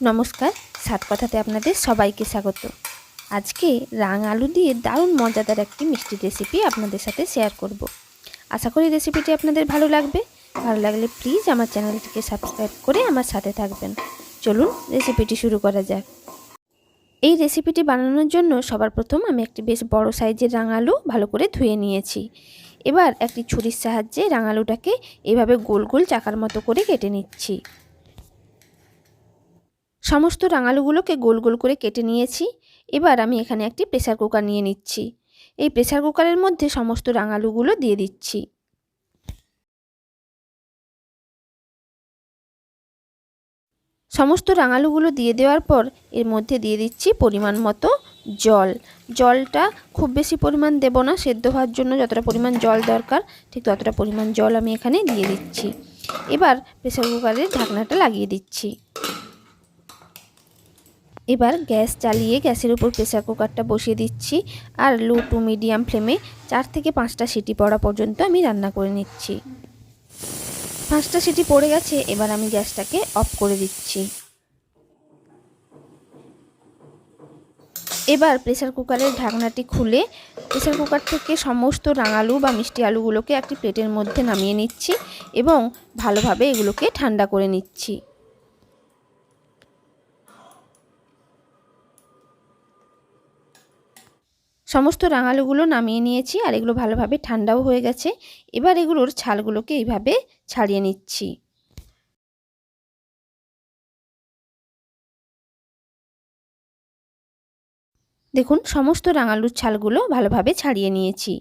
নমস্কার, সাত কথাতে আপনাদের সবাইকে স্বাগত। আজকে রাঙ আলু দিয়ে দারুণ মজাদার একটি মিষ্টি রেসিপি আপনাদের সাথে শেয়ার করব। আশা করি রেসিপিটি আপনাদের ভালো লাগবে। ভালো লাগলে প্লিজ আমার চ্যানেলটিকে সাবস্ক্রাইব করে আমার সাথে থাকবেন। চলুন রেসিপিটি শুরু করা যাক। এই রেসিপিটি বানানোর জন্য সবার প্রথম আমি একটি বেশ বড় সাইজের রাঙ আলু ভালো করে ধুয়ে নিয়েছি। এবার একটি ছুরির সাহায্যে রাঙ আলুটাকে এভাবে গোল গোল চাকার মতো করে কেটে নিচ্ছি। সমস্ত রাঙালুগুলোকে গোল গোল করে কেটে নিয়েছি। এবার আমি এখানে একটি প্রেসার কুকার নিয়ে নিচ্ছি। এই প্রেসার কুকারের মধ্যে সমস্ত রাঙালুগুলো দিয়ে দিচ্ছি। সমস্ত রাঙালুগুলো দিয়ে দেওয়ার পর এর মধ্যে দিয়ে দিচ্ছি পরিমাণ মতো জল। জলটা খুব বেশি পরিমাণ দেব না, সেদ্ধ হওয়ার জন্য যতটা পরিমাণ জল দরকার ঠিক ততটা পরিমাণ জল আমি এখানে দিয়ে দিচ্ছি। এবার প্রেসার কুকারের ঢাকনাটা লাগিয়ে দিচ্ছি। এবার গ্যাস চালিয়ে গ্যাসের উপর প্রেসার কুকারটা বসিয়ে দিচ্ছি আর লো টু মিডিয়াম ফ্লেমে 4 থেকে 5টা সিটি পড়া পর্যন্ত আমি রান্না করে নিচ্ছি। 5টা সিটি পড়ে গেছে, এবার আমি গ্যাসটাকে অফ করে দিচ্ছি। এবার প্রেসার কুকারের ঢাকনাটি খুলে প্রেসার কুকার থেকে সমস্ত রাঙালু বা মিষ্টি আলুগুলোকে একটি প্লেটের মধ্যে নামিয়ে নিচ্ছি এবং ভালোভাবে এগুলোকে ঠান্ডা করে নিচ্ছি। সমস্ত রাঙালুগুলো নামিয়ে নিয়েছি আর এগুলো ভালোভাবে ঠান্ডাও হয়ে গেছে। এবার এগুলোর ছালগুলোকে এইভাবে ছাড়িয়ে নিচ্ছি। দেখুন সমস্ত রাঙালুর ছালগুলো ভালোভাবে ছাড়িয়ে নিয়েছি।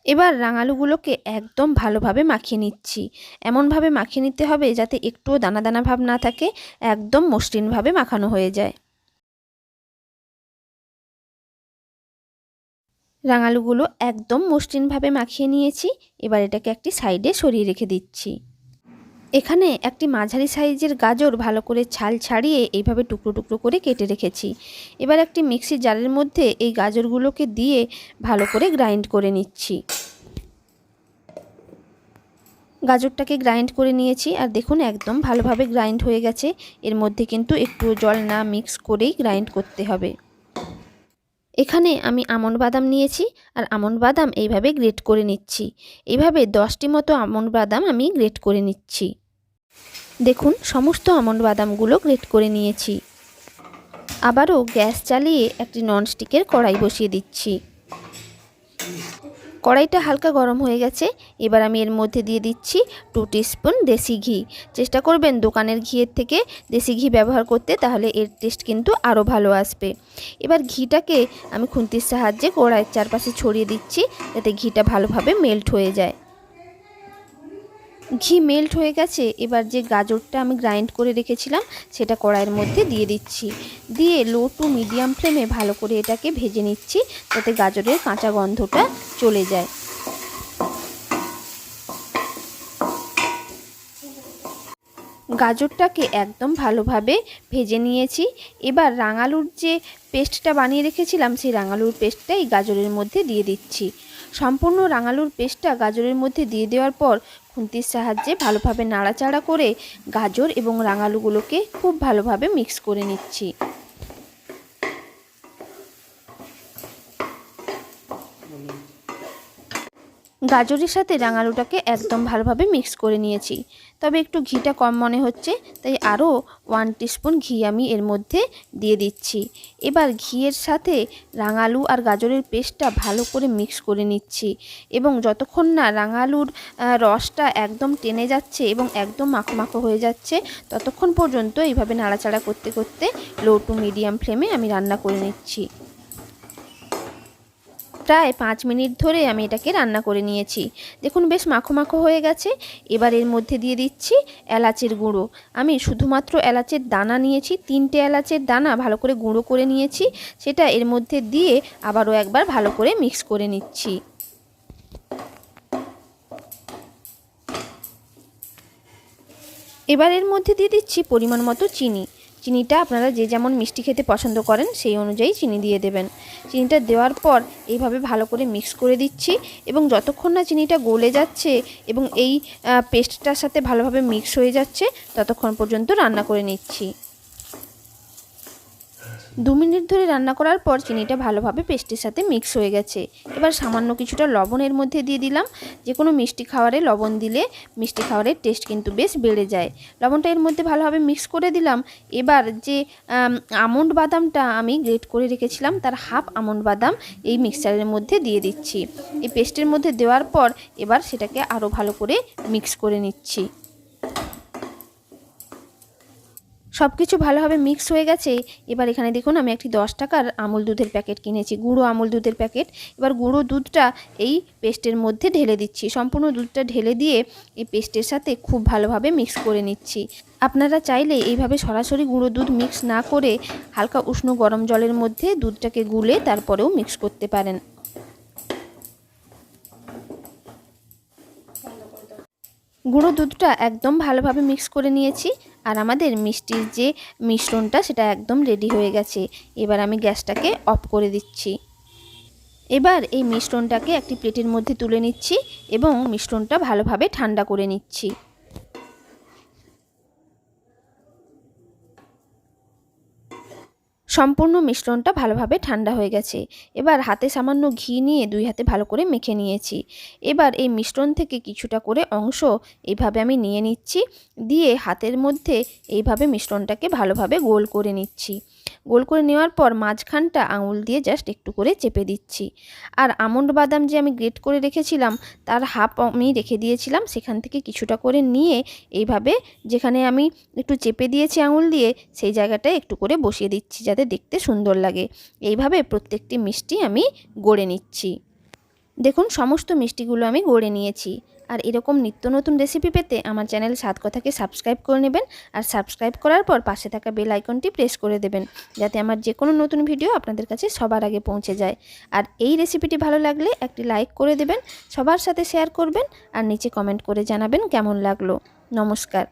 এবার রাঙালুগুলোকে একদম ভালোভাবে মাখিয়ে নিচ্ছি। এমনভাবে মাখিয়ে নিতে হবে যাতে একটুও দানা দানা ভাব না থাকে, একদম মসৃণভাবে মাখানো হয়ে যায়। রাঙালুগুলো একদম মসৃণভাবে মাখিয়ে নিয়েছি। এবার এটাকে একটি সাইডে সরিয়ে রেখে দিচ্ছি। এখানে একটি মাঝারি সাইজের গাজর ভালো করে ছাল ছাড়িয়ে এইভাবে টুকরো টুকরো করে কেটে রেখেছি। এবার একটি মিক্সির জারের মধ্যে এই গাজরগুলোকে দিয়ে ভালো করে গ্রাইন্ড করে নিচ্ছি। গাজরটাকে গ্রাইন্ড করে নিয়েছি আর দেখুন একদম ভালোভাবে গ্রাইন্ড হয়ে গেছে। এর মধ্যে কিন্তু একটু জল না মিক্স করেই গ্রাইন্ড করতে হবে। এখানে আমি আমন্ড বাদাম নিয়েছি আর আমন্ড বাদাম এইভাবে গ্রেট করে নিচ্ছি। এইভাবে 10টি মতো আমন্ড বাদাম আমি গ্রেট করে নিচ্ছি। দেখুন সমস্ত আমন্ড বাদামগুলো গ্রেট করে নিয়েছি। আবারও গ্যাস চালিয়ে একটি ননস্টিকের কড়াই বসিয়ে দিচ্ছি। কড়াইটা হালকা গরম হয়ে গেছে। এবার আমি এর মধ্যে দিয়ে দিচ্ছি 2 টিস্পুন দেশি ঘি। চেষ্টা করবেন দোকানের ঘিয়ের থেকে দেশি ঘি ব্যবহার করতে, তাহলে এর টেস্ট কিন্তু আরও ভালো আসবে। এবার ঘিটাকে আমি খুন্তির সাহায্যে কড়াইয়ের চারপাশে ছড়িয়ে দিচ্ছি যাতে ঘিটা ভালোভাবে মেল্ট হয়ে যায়। ঘি মেল্ট হয়ে গেছে। এবার যে গাজরটা আমি গ্রাইন্ড করে রেখেছিলাম সেটা কড়াইয়ের মধ্যে দিয়ে দিচ্ছি। দিয়ে লো টু মিডিয়াম ফ্লেমে ভালো করে এটাকে ভেজে নিচ্ছি যাতে গাজরের কাঁচা গন্ধটা চলে যায়। গাজরটাকে একদম ভালোভাবে ভেজে নিয়েছি। এবার রাঙালুর যে পেস্টটা বানিয়ে রেখেছিলাম সেই রাঙালুর পেস্টটা এই গাজরের মধ্যে দিয়ে দিচ্ছি। সম্পূর্ণ রাঙালুর পেস্টটা গাজরের মধ্যে দিয়ে দেওয়ার পর খুন্তির সাহায্যে ভালোভাবে নাড়াচাড়া করে গাজর এবং রাঙালুগুলোকে খুব ভালোভাবে মিক্স করে নিচ্ছি। গাজরের সাথে রাঙালুটাকে একদম ভালোভাবে মিক্স করে নিয়েছি। তবে একটু ঘিটা কম মনে হচ্ছে, তাই আরও 1 টিস্পুন ঘি আমি এর মধ্যে দিয়ে দিচ্ছি। এবার ঘিয়ের সাথে রাঙালু আর গাজরের পেস্টটা ভালো করে মিক্স করে নিচ্ছি এবং যতক্ষণ না রাঙালুর রসটা একদম টেনে যাচ্ছে এবং একদম মাখো মাখো হয়ে যাচ্ছে ততক্ষণ পর্যন্ত এইভাবে নাড়াচাড়া করতে করতে লো টু মিডিয়াম ফ্লেমে আমি রান্না করে নিচ্ছি। প্রায় 5 মিনিট ধরে আমি এটাকে রান্না করে নিয়েছি। দেখুন বেশ মাখো মাখো হয়ে গেছে। এবার এর মধ্যে দিয়ে দিচ্ছি এলাচের গুঁড়ো। আমি শুধুমাত্র এলাচের দানা নিয়েছি, 3টে এলাচের দানা ভালো করে গুঁড়ো করে নিয়েছি। সেটা এর মধ্যে দিয়ে আবারও একবার ভালো করে মিক্স করে নিচ্ছি। এবার এর মধ্যে দিয়ে দিচ্ছি পরিমাণ মতো চিনি। চিনিটা আপনারা যে যেমন মিষ্টি খেতে পছন্দ করেন সেই অনুযায়ী চিনি দিয়ে দেবেন। চিনিটা দেওয়ার পর এইভাবে ভালো করে মিক্স করে দিচ্ছি এবং যতক্ষণ না চিনিটা গলে যাচ্ছে এবং এই পেস্টটার সাথে ভালোভাবে মিক্স হয়ে যাচ্ছে ততক্ষণ পর্যন্ত রান্না করে নিচ্ছি। 2 মিনিট ধরে রান্না করার পর চিনিটা ভালোভাবে পেস্টের সাথে মিক্স হয়ে গেছে। এবার সামান্য কিছুটা লবণ এর মধ্যে দিয়ে দিলাম। যে কোনো মিষ্টি খাবারে লবণ দিলে মিষ্টি খাবারের টেস্ট কিন্তু বেশ বেড়ে যায়। লবণটা এর মধ্যে ভালোভাবে মিক্স করে দিলাম। এবার যে আমন্ড বাদামটা আমি গ্রেট করে রেখেছিলাম তার হাফ আমন্ড বাদাম এই মিক্সচারের মধ্যে দিয়ে দিচ্ছি। এই পেস্টের মধ্যে দেওয়ার পর এবার সেটাকে আরও ভালো করে মিক্স করে নিচ্ছি। সব কিছু ভালোভাবে মিক্স হয়ে গেছে। এবার এখানে দেখুন আমি একটি 10 টাকার আমুল দুধের প্যাকেট কিনেছি, গুঁড়ো আমুল দুধের প্যাকেট। এবার গুঁড়ো দুধটা এই পেস্টের মধ্যে ঢেলে দিচ্ছি। সম্পূর্ণ দুধটা ঢেলে দিয়ে এই পেস্টের সাথে খুব ভালোভাবে মিক্স করে নিচ্ছি। আপনারা চাইলে এইভাবে সরাসরি গুঁড়ো দুধ মিক্স না করে হালকা উষ্ণ গরম জলের মধ্যে দুধটাকে গুলে তারপরেও মিক্স করতে পারেন। গুঁড়ো দুধটা একদম ভালোভাবে মিক্স করে নিয়েছি আর আমাদের মিষ্টির যে মিশ্রণটা সেটা একদম রেডি হয়ে গেছে। এবার আমি গ্যাসটাকে অফ করে দিচ্ছি। এবার এই মিশ্রণটাকে একটি প্লেটের মধ্যে তুলে নিচ্ছি এবং মিশ্রণটা ভালোভাবে ঠান্ডা করে নিচ্ছি। সম্পূর্ণ মিশ্রণটা ভালোভাবে ঠান্ডা হয়ে গেছে। এবার হাতে সামান্য ঘি নিয়ে 2 হাতে ভালো করে মেখে নিয়েছি। এবার এই মিশ্রণ থেকে কিছুটা করে অংশ এইভাবে আমি নিয়ে নিচ্ছি, দিয়ে হাতের মধ্যে এইভাবে মিশ্রণটাকে ভালোভাবে গোল করে নিচ্ছি। গোল করে নেওয়ার পর মাঝখানটা আঙুল দিয়ে জাস্ট একটু করে চেপে দিচ্ছি। আর আমন্ড বাদাম যে আমি গ্রেট করে রেখেছিলাম তার হাফ আমি রেখে দিয়েছিলাম, সেখান থেকে কিছুটা করে নিয়ে এইভাবে যেখানে আমি একটু চেপে দিয়েছি আঙুল দিয়ে সেই জায়গাটায় একটু করে বসিয়ে দিচ্ছি যাতে দেখতে সুন্দর লাগে। এইভাবে প্রত্যেকটি মিষ্টি আমি গড়ে নিচ্ছি। দেখুন সমস্ত মিষ্টিগুলো আমি গড়ে নিয়েছি। আর এরকম নিত্য নতুন রেসিপি পেতে আমার চ্যানেল স্বাদ কথাকে সাবস্ক্রাইব করে নেবেন আর সাবস্ক্রাইব করার পর পাশে থাকা বেল আইকনটি প্রেস করে দেবেন যাতে আমার যে কোনো নতুন ভিডিও আপনাদের কাছে সবার আগে পৌঁছে যায়। আর এই রেসিপিটি ভালো লাগলে একটি লাইক করে দেবেন, সবার সাথে শেয়ার করবেন আর নিচে কমেন্ট করে জানাবেন কেমন লাগলো। নমস্কার।